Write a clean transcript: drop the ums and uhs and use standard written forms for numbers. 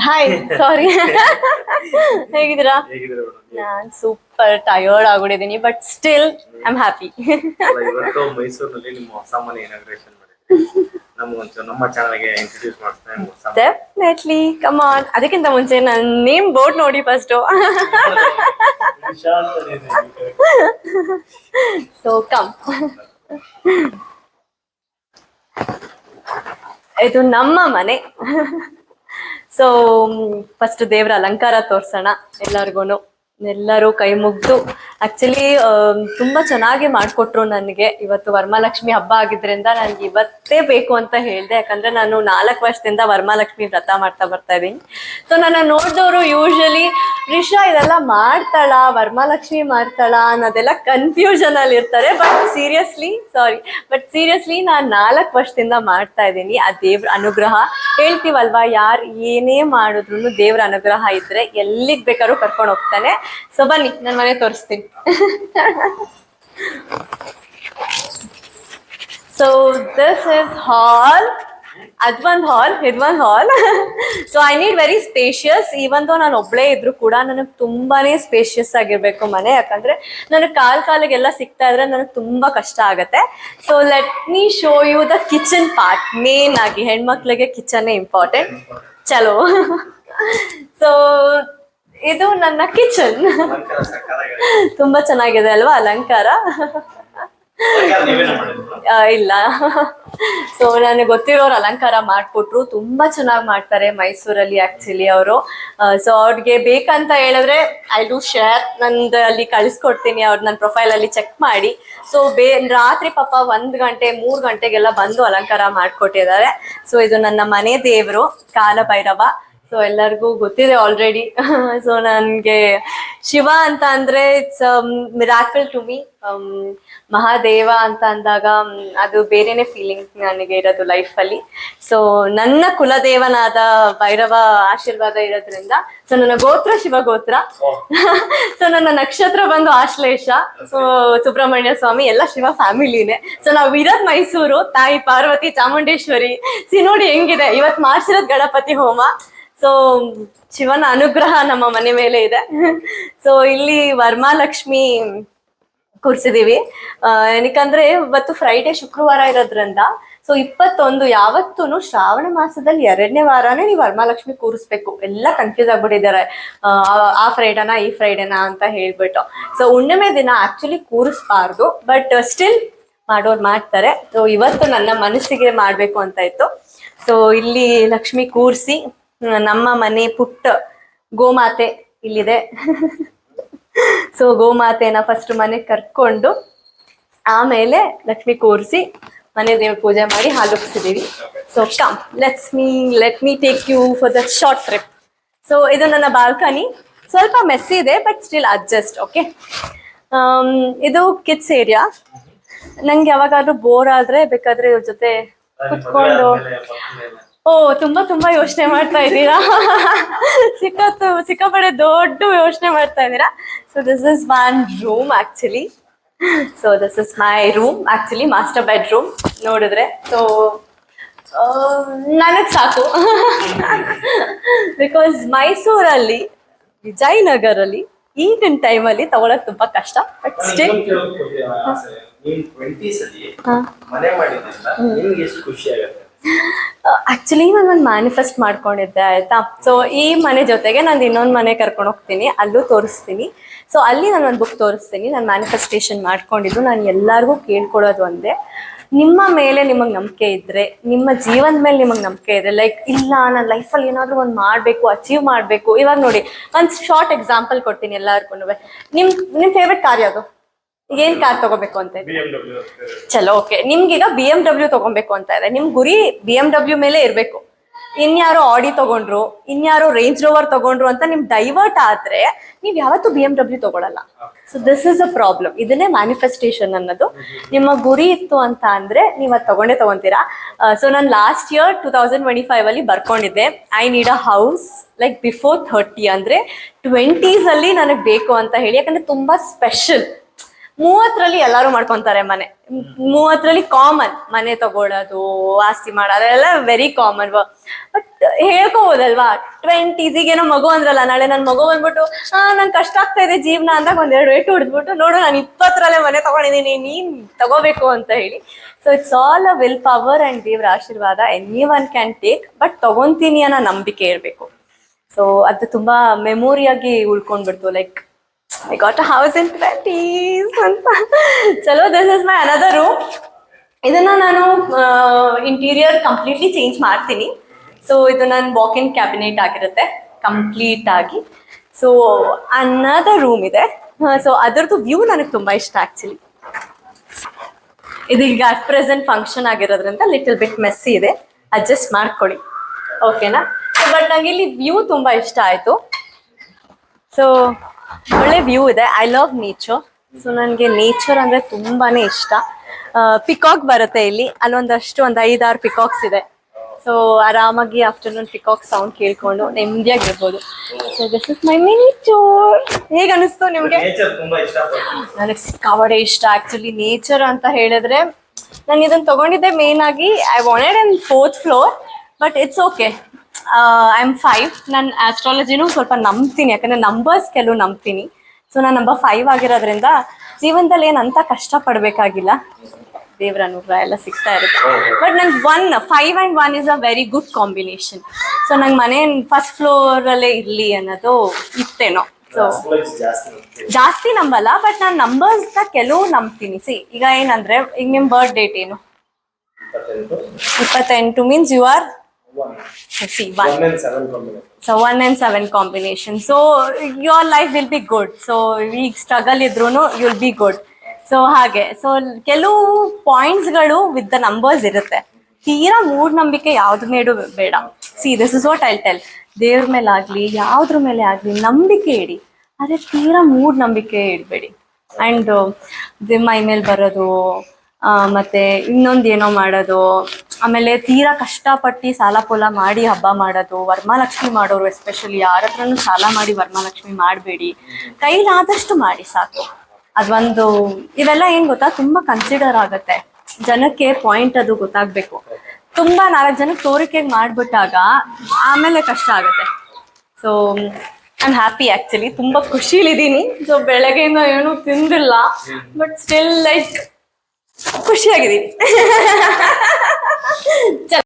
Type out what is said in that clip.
Hi sorry ಹೇಗಿದ್ದೀರಾ? ನಾನ್ super tired ಆಗ್ಬಿಟ್ಟಿದ್ದೀನಿ but still I am happy. ಇವತ್ತು ಮೈಸೂರಿನಲ್ಲಿ ನಿಮ್ಮ ಹೊಸ ಮನೆ ಇನಾಗ್ರೇಷನ್ ನಮಗೊಂಚೂರು ನಮ್ಮ ಚಾನಲ್ಗೆ ಇಂಟ್ರೊಡ್ಯೂಸ್ ಮಾಡ್ತಾ ಡೆಫಿನೆಟ್ಲಿ ಕಮ್ ಆನ್. ಅದಕ್ಕಿಂತ ಮುಂಚೆ ನನ್ನ ನೇಮ್ ಬೋರ್ಡ್ ನೋಡಿ ಫಸ್ಟು. So come. ಇದು ನಮ್ಮ ಮನೆ. ಸೊ ಫಸ್ಟ್ ದೇವ್ರ ಅಲಂಕಾರ ತೋರ್ಸೋಣ ಎಲ್ಲರಿಗೂ. ಎಲ್ಲರೂ ಕೈ ಮುಗ್ದು ಆಕ್ಚುಲಿ ತುಂಬಾ ಚೆನ್ನಾಗಿ ಮಾಡ್ಕೊಟ್ರು ನನಗೆ. ಇವತ್ತು ವರಮಹಾಲಕ್ಷ್ಮಿ ಹಬ್ಬ ಆಗಿದ್ರಿಂದ ನನ್ಗೆ ಇವತ್ತೇ ಬೇಕು ಅಂತ ಹೇಳ್ದೆ, ಯಾಕಂದ್ರೆ ನಾನು 4 ವರ್ಷದಿಂದ ವರಮಹಾಲಕ್ಷ್ಮಿ ವ್ರತ ಮಾಡ್ತಾ ಬರ್ತಾ ಇದ್ದೀನಿ. ಸೊ ನನ್ನ ನೋಡಿದವರು ಯೂಶಲಿ ರಿಷಾ ಇದೆಲ್ಲ ಮಾಡ್ತಾಳ, ವರಮಹಾಲಕ್ಷ್ಮಿ ಮಾಡ್ತಾಳ ಅನ್ನೋದೆಲ್ಲ ಕನ್ಫ್ಯೂಷನ್ ಅಲ್ಲಿ ಇರ್ತಾರೆ. ಬಟ್ ಸೀರಿಯಸ್ಲಿ ನಾನು 4 ವರ್ಷದಿಂದ ಮಾಡ್ತಾ ಇದ್ದೀನಿ. ಆ ದೇವ್ರ ಅನುಗ್ರಹ ಹೇಳ್ತೀವಲ್ವಾ, ಯಾರು ಏನೇ ಮಾಡಿದ್ರು ದೇವ್ರ ಅನುಗ್ರಹ ಇದ್ರೆ ಎಲ್ಲಿಗೆ ಬೇಕಾದ್ರೂ ಕರ್ಕೊಂಡು ಹೋಗ್ತಾನೆ. ಸೊ ಬನ್ನಿ ನನ್ನ ಮನೆ ತೋರಿಸ್ತೀನಿ. So this is hall. ಅದೊಂದು ಹಾಲ್, ಇದೊಂದು hall. So I need very spacious. Even though ನಾನು ಒಬ್ಳೇ ಇದ್ರು ಕೂಡ ನನಗೆ ತುಂಬಾನೇ ಸ್ಪೇಷಿಯಸ್ ಆಗಿರ್ಬೇಕು ಮನೆ, ಯಾಕಂದ್ರೆ ನನಗೆ ಕಾಲಿಗೆಲ್ಲ ಸಿಗ್ತಾ ಇದ್ರೆ ನನಗೆ ತುಂಬಾ ಕಷ್ಟ ಆಗತ್ತೆ. So let me show you the kitchen part. Main ಆಗಿ ಹೆಣ್ಮಕ್ಳಿಗೆ ಕಿಚನ್ ಇಂಪಾರ್ಟೆಂಟ್. ಚಲೋ. ಸೊ ಇದು ನನ್ನ ಕಿಚನ್. ತುಂಬಾ ಚೆನ್ನಾಗಿದೆ ಅಲ್ವಾ ಅಲಂಕಾರ? ಇಲ್ಲ. ಸೊ ನನಗೆ ಗೊತ್ತಿರೋರು ಅಲಂಕಾರ ಮಾಡ್ಕೊಟ್ರು. ತುಂಬಾ ಚೆನ್ನಾಗಿ ಮಾಡ್ತಾರೆ ಮೈಸೂರಲ್ಲಿ ಆಕ್ಚುಲಿ ಅವರು. ಸೊ ಅವ್ರಿಗೆ ಬೇಕಂತ ಹೇಳಿದ್ರೆ ಐ ಡು ಶೇರ್, ನಂದು ಅಲ್ಲಿ ಕಳಿಸ್ಕೊಡ್ತೀನಿ. ಅವ್ರು ನನ್ನ ಪ್ರೊಫೈಲ್ ಅಲ್ಲಿ ಚೆಕ್ ಮಾಡಿ. ಸೊ ರಾತ್ರಿ ಪಾಪ 1 ಗಂಟೆ 3 ಗಂಟೆಗೆಲ್ಲ ಬಂದು ಅಲಂಕಾರ ಮಾಡ್ಕೊಟ್ಟಿದ್ದಾರೆ. ಸೊ ಇದು ನನ್ನ ಮನೆ ದೇವರು ಕಾಲಭೈರವ. ಸೊ ಎಲ್ಲರಿಗೂ ಗೊತ್ತಿದೆ ಆಲ್ರೆಡಿ. ಸೊ ನನಗೆ ಶಿವ ಅಂತ ಅಂದ್ರೆ it's miracle to me. Mahadeva ಅಂತ ಅಂದಾಗ ಅದು ಬೇರೆನೆ ಫೀಲಿಂಗ್ ನನಗೆ ಇರೋದು ಲೈಫಲ್ಲಿ. ಸೊ ನನ್ನ ಕುಲದೇವನಾದ ಭೈರವ ಆಶೀರ್ವಾದ ಇರೋದ್ರಿಂದ, ಸೊ ನನ್ನ ಗೋತ್ರ ಶಿವ ಗೋತ್ರ. ಸೊ ನನ್ನ ನಕ್ಷತ್ರ ಬಂದು ಆಶ್ಲೇಷ. ಸೊ ಸುಬ್ರಹ್ಮಣ್ಯ ಸ್ವಾಮಿ ಎಲ್ಲ ಶಿವ ಫ್ಯಾಮಿಲಿನೇ. ಸೊ ನಾವು ಇರೋದು ಮೈಸೂರು. ತಾಯಿ ಪಾರ್ವತಿ ಚಾಮುಂಡೇಶ್ವರಿ. ನೋಡಿ ಹೆಂಗಿದೆ, ಇವತ್ತು ಮಾಡ್ಸಿರೋದು ಗಣಪತಿ ಹೋಮ. ಸೊ ಶಿವನ ಅನುಗ್ರಹ ನಮ್ಮ ಮನೆ ಮೇಲೆ ಇದೆ. ಸೊ ಇಲ್ಲಿ ವರಮಹಾಲಕ್ಷ್ಮಿ ಕೂರ್ಸಿದೀವಿ. ಏನಕ್ಕಂದ್ರೆ ಇವತ್ತು ಫ್ರೈಡೆ ಶುಕ್ರವಾರ ಇರೋದ್ರಿಂದ ಸೊ 21 ಯಾವತ್ತೂ ಶ್ರಾವಣ ಮಾಸದಲ್ಲಿ 2ನೇ ವಾರನೇ ನೀವು ವರಮಹಾಲಕ್ಷ್ಮಿ ಕೂರಿಸ್ಬೇಕು. ಎಲ್ಲ ಕನ್ಫ್ಯೂಸ್ ಆಗ್ಬಿಟ್ಟಿದ್ದಾರೆ, ಆ ಫ್ರೈಡೇನಾ ಈ ಫ್ರೈಡೇನಾ ಅಂತ ಹೇಳ್ಬಿಟ್ಟು. ಸೊ ಹುಣ್ಣಿಮೆ ದಿನ ಆಕ್ಚುಲಿ ಕೂರಿಸ್ಬಾರ್ದು, ಬಟ್ ಸ್ಟಿಲ್ ಮಾಡೋರು ಮಾಡ್ತಾರೆ. ಸೊ ಇವತ್ತು ನನ್ನ ಮನಸ್ಸಿಗೆ ಮಾಡ್ಬೇಕು ಅಂತ ಇತ್ತು. ಸೊ ಇಲ್ಲಿ ಲಕ್ಷ್ಮಿ ಕೂರಿಸಿ, ನಮ್ಮ ಮನೆ ಪುಟ್ಟ ಗೋಮಾತೆ ಇಲ್ಲಿದೆ. ಸೊ ಗೋಮಾತೆನ ಫಸ್ಟ್ ಮನೆಗೆ ಕರ್ಕೊಂಡು ಆಮೇಲೆ ಲಕ್ಷ್ಮಿ ಕೂರಿಸಿ ಮನೆ ದೇವ್ರ ಪೂಜೆ ಮಾಡಿ ಹಾಲುಕ್ಸಿದೀವಿ. So come let me take you for the short trip. So ಇದು ನನ್ನ ಬಾಲ್ಕನಿ. ಸ್ವಲ್ಪ ಮೆಸ್ಸಿ ಇದೆ ಬಟ್ ಸ್ಟಿಲ್ ಅಡ್ಜಸ್ಟ್. ಓಕೆ, ಇದು ಕಿಡ್ಸ್ ಏರಿಯಾ. ನಂಗೆ ಯಾವಾಗಾದ್ರೂ ಬೋರ್ ಆದ್ರೆ ಬೇಕಾದ್ರೆ ಇವ್ರ ಜೊತೆ ಕುತ್ಕೊಂಡು ತುಂಬಾ ಯೋಚನೆ ಮಾಡ್ತಾ ಇದ್ದೀರಾ. ಸಿಕ್ಕಾಪಡೆ ದೊಡ್ಡ ಯೋಚನೆ ಮಾಡ್ತಾ ಇದ್ದೀರಾ. So this is one room actually. So this is my room actually, master bedroom ನೋಡಿದ್ರೆ. ಸೊ ನನಗೆ ಸಾಕು. ಬಿಕಾಸ್ ಮೈಸೂರಲ್ಲಿ ವಿಜಯನಗರಲ್ಲಿ ಈಗಿನ ಟೈಮಲ್ಲಿ ತಗೊಳಕ್ ತುಂಬಾ ಕಷ್ಟ. ಬಟ್ ಸ್ಟಿಲ್ ಆಕ್ಚುಲಿ ನಾನು ಒಂದು ಮ್ಯಾನಿಫೆಸ್ಟ್ ಮಾಡ್ಕೊಂಡಿದ್ದೆ ಆಯ್ತಾ. ಸೊ ಈ ಮನೆ ಜೊತೆಗೆ ನಾನು ಇನ್ನೊಂದು ಮನೆ ಕರ್ಕೊಂಡು ಹೋಗ್ತೀನಿ, ಅಲ್ಲೂ ತೋರಿಸ್ತೀನಿ. ಸೊ ಅಲ್ಲಿ ನಾನು ಒಂದು ಬುಕ್ ತೋರಿಸ್ತೀನಿ. ನಾನು ಮ್ಯಾನಿಫೆಸ್ಟೇಷನ್ ಮಾಡ್ಕೊಂಡಿದ್ದು. ನಾನು ಎಲ್ಲರಿಗೂ ಕೇಳ್ಕೊಡೋದು ಒಂದೇ, ನಿಮ್ಮ ಮೇಲೆ ನಿಮಗೆ ನಂಬಿಕೆ ಇದ್ರೆ, ನಿಮ್ಮ ಜೀವನದ ಮೇಲೆ ನಿಮಗೆ ನಂಬಿಕೆ ಇದ್ರೆ, ಲೈಕ್ ಇಲ್ಲ ನನ್ನ ಲೈಫಲ್ಲಿ ಏನಾದರೂ ಒಂದು ಮಾಡಬೇಕು, ಅಚೀವ್ ಮಾಡಬೇಕು. ಇವಾಗ ನೋಡಿ ಒಂದು ಶಾರ್ಟ್ ಎಕ್ಸಾಂಪಲ್ ಕೊಡ್ತೀನಿ ಎಲ್ಲರಿಗೂ. ನಿಮ್ಮ ಫೇವ್ರೆಟ್ ಕಾರ್ ಯಾವುದು? ಏನ್ ಕಾರ್ ತಗೋಬೇಕು ಅಂತ ಇದೆ? ಚಲೋ, ಓಕೆ. ನಿಮ್ಗೀಗ BMW ತಗೊಬೇಕು ಅಂತ ಇದೆ. ನಿಮ್ ಗುರಿ BMW ಮೇಲೆ ಇರ್ಬೇಕು. ಇನ್ಯಾರೋ ಆಡಿ ತಗೊಂಡ್ರು, ಇನ್ಯಾರೋ ರೇಂಜ್ ರೋವರ್ ತಗೊಂಡ್ರು ಅಂತ ನಿಮ್ ಡೈವರ್ಟ್ ಆದ್ರೆ ನೀವ್ ಯಾವತ್ತೂ BMW ತಗೊಳಲ್ಲ. So this is a problem. ಇದನ್ನೇ ಮ್ಯಾನಿಫೆಸ್ಟೇಷನ್ ಅನ್ನೋದು. ನಿಮ್ಮ ಗುರಿ ಇತ್ತು ಅಂತ ಅಂದ್ರೆ ನೀವ್ ಅದು ತಗೊಂತೀರಾ. ಸೊ ನಾನು ಲಾಸ್ಟ್ ಇಯರ್ 2025 ಅಲ್ಲಿ ಬರ್ಕೊಂಡಿದ್ದೆ, I need a house like before 30, ಅಂದ್ರೆ 20s ಅಲ್ಲಿ ನನಗೆ ಬೇಕು ಅಂತ ಹೇಳಿ. ಯಾಕಂದ್ರೆ ತುಂಬಾ ಸ್ಪೆಷಲ್. 30ರಲ್ಲಿ ಎಲ್ಲರೂ ಮಾಡ್ಕೊಂತಾರೆ ಮನೆ. 30ರಲ್ಲಿ ಕಾಮನ್ ಮನೆ ತಗೊಳ್ಳೋದು, ಆಸ್ತಿ ಮಾಡೋದು, ಎಲ್ಲ ವೆರಿ ಕಾಮನ್. ಬಟ್ ಹೇಳ್ಕೋಬೋದಲ್ವಾ 20s ಏನೋ ಮಗು ಅಂದ್ರಲ್ಲ, ನಾಳೆ ನನ್ ಮಗು ಬಂದ್ಬಿಟ್ಟು ನಂಗೆ ಕಷ್ಟ ಆಗ್ತಾ ಇದೆ ಜೀವನ ಅಂದಾಗ ಒಂದೆರಡು ಏಟು ಹೊಡೆದ್ಬಿಟ್ಟು ನೋಡು ನಾನು 20ರಲ್ಲೇ ಮನೆ ತಗೊಂಡಿದ್ದೀನಿ ನೀನ್ ತಗೋಬೇಕು ಅಂತ ಹೇಳಿ. So it's all a will power and ದೇವ್ರ ಆಶೀರ್ವಾದ. Anyone can take, but ತಗೊಂತೀನಿ ಅನ್ನೋ ನಂಬಿಕೆ ಇರಬೇಕು. ಸೊ ಅದು ತುಂಬಾ ಮೆಮೊರಿಯಾಗಿ ಉಳ್ಕೊಂಡ್ಬಿಡ್ತು. Like I got a house in 20s ಅಂತ. ಚಲೋ, this is my another room. ಇದನ್ನ ನಾನು ಇಂಟೀರಿಯರ್ ಕಂಪ್ಲೀಟ್ಲಿ ಚೇಂಜ್ ಮಾಡ್ತೀನಿ. ಸೊ ಇದು ನನ್ನ ವಾಕ್ ಇನ್ ಕ್ಯಾಬಿನೆಟ್ ಆಗಿರುತ್ತೆ ಕಂಪ್ಲೀಟ್ ಆಗಿ. ಸೊ ಅನದರ್ ರೂಮ್ ಇದೆ. ಸೊ ಅದರದ್ದು ವ್ಯೂ ನನಗೆ ತುಂಬಾ ಇಷ್ಟ ಆಕ್ಚುಲಿ. ಇದು ಈಗ ಅಟ್ ಪ್ರೆಸೆಂಟ್ ಫಂಕ್ಷನ್ ಆಗಿರೋದ್ರಿಂದ ಲಿಟಲ್ ಬಿಟ್ ಮೆಸ್ಸಿ ಇದೆ, ಅಡ್ಜಸ್ಟ್ ಮಾಡ್ಕೊಳ್ಳಿ, ಓಕೆನಾ. ಬಟ್ ನಂಗೆ ಇಲ್ಲಿ ವ್ಯೂ ತುಂಬಾ ಇಷ್ಟ ಆಯ್ತು. ಸೊ ಒಳ್ಳೆ ವ್ಯೂ ಇದೆ. I love nature. ಸೊ ನನಗೆ ನೇಚರ್ ಅಂದ್ರೆ ತುಂಬಾನೇ ಇಷ್ಟ. ಪಿಕಾಕ್ ಬರುತ್ತೆ ಇಲ್ಲಿ, ಅಲ್ಲೊಂದಷ್ಟು ಒಂದು 5-6 ಪಿಕಾಕ್ಸ್ ಇದೆ. ಸೊ ಆರಾಮಾಗಿ ಆಫ್ಟರ್ನೂನ್ ಪಿಕಾಕ್ ಸೌಂಡ್ ಕೇಳ್ಕೊಂಡು ನೆಮ್ಮದಿಯಾಗಿರ್ಬೋದು. So this is my mini tour. ಹೇಗೆ ಅನಿಸ್ತು ನಿಮ್ಗೆ? ನೇಚರ್ ತುಂಬಾ ಇಷ್ಟಪಡ್ತೀನಿ. ನನಗೆ ಸಿಕ್ಕಾಪಟ್ಟೆ ಇಷ್ಟ ಆಕ್ಚುಲಿ ನೇಚರ್ ಅಂತ ಹೇಳಿದ್ರೆ. ನಾನು ಇದನ್ನ ತಗೊಂಡಿದ್ದೆ ಮೇನ್ ಆಗಿ I wanted in 4th floor, but it's okay. I am 5. ನಾನು ಆಸ್ಟ್ರಾಲಜಿನೂ ಸ್ವಲ್ಪ ನಂಬ್ತೀನಿ, ಯಾಕಂದ್ರೆ ನಂಬರ್ಸ್ ಕೆಲವು ನಂಬ್ತೀನಿ. ಸೊ ನಾನು ನಂಬರ್ 5 ಆಗಿರೋದ್ರಿಂದ ಜೀವನದಲ್ಲಿ ಏನಂತ ಕಷ್ಟ ಪಡ್ಬೇಕಾಗಿಲ್ಲ, ದೇವ್ರ ಅನುಗ್ರಹ ಎಲ್ಲ ಸಿಗ್ತಾ ಇರುತ್ತೆ. ಬಟ್ ನಂಗೆ 5 and 1 is a very good combination. So ನಂಗೆ ಮನೆ 1st floor ಅಲ್ಲೇ ಇರ್ಲಿ ಅನ್ನೋದು ಇತ್ತೇನೋ. ಸೊ ಜಾಸ್ತಿ ನಂಬಲ್ಲ, ಬಟ್ ನಾನು ನಂಬರ್ಸ್ ಕೆಲವು ನಂಬ್ತೀನಿ. ಈಗ ಏನಂದ್ರೆ, ಈಗ ನಿಮ್ ಬರ್ತ್ ಡೇಟ್ ಏನು? 28 means you are 1. So 1 and 7 combination. So your life will be good. So ಈಗ ಸ್ಟ್ರಗಲ್ ಇದ್ರೂನು you'll be good. ಸೊ ಹಾಗೆ. ಸೊ ಕೆಲವು ಪಾಯಿಂಟ್ಸ್ಗಳು ವಿತ್ ದ ನಂಬರ್ಸ್ ಇರುತ್ತೆ. ತೀರಾ ಮೂಢನಂಬಿಕೆ ಯಾವ್ದ್ರ ಮೇಲೂ ಬೇಡ. This is what I tell. ದೇವ್ರ ಮೇಲೆ ಆಗ್ಲಿ ಯಾವ್ದ್ರ ಮೇಲೆ ಆಗ್ಲಿ ನಂಬಿಕೆ ಇಡಿ, ಆದ್ರೆ ತೀರಾ ಮೂಢನಂಬಿಕೆ ಇಡಬೇಡಿ. ಅಂಡ್ ಮೈ ಮೇಲೆ ಬರೋದು, ಮತ್ತೆ ಇನ್ನೊಂದು ಏನೋ ಮಾಡೋದು, ಆಮೇಲೆ ತೀರಾ ಕಷ್ಟಪಟ್ಟು ಸಾಲ ಪೋಲ ಮಾಡಿ ಹಬ್ಬ ಮಾಡೋದು, ವರಮಹಾಲಕ್ಷ್ಮಿ ಮಾಡೋರು ಎಸ್ಪೆಷಲಿ ಯಾರ ಹತ್ರನೂ ಸಾಲ ಮಾಡಿ ವರಮಹಾಲಕ್ಷ್ಮಿ ಮಾಡಬೇಡಿ. ಕೈಲಾದಷ್ಟು ಮಾಡಿ ಸಾಕು. ಅದೊಂದು ಇವೆಲ್ಲ ಏನ್ ಗೊತ್ತಾ, ತುಂಬಾ ಕನ್ಸಿಡರ್ ಆಗುತ್ತೆ ಜನಕ್ಕೆ. ಪಾಯಿಂಟ್ ಅದು ಗೊತ್ತಾಗ್ಬೇಕು. ತುಂಬಾ 4 ಜನಕ್ಕೆ ತೋರಿಕೆಗೆ ಮಾಡ್ಬಿಟ್ಟಾಗ ಆಮೇಲೆ ಕಷ್ಟ ಆಗುತ್ತೆ. So I am happy actually, ತುಂಬಾ ಖುಷಿಲಿದ್ದೀನಿ. ಸೊ ಬೆಳಗ್ಗೆಯಿಂದ ಏನೂ ತಿಂದಿಲ್ಲ, ಬಟ್ ಸ್ಟಿಲ್ ಲೈಕ್ ಖುಷಿಯಾಗಿದ್ದೀನಿ.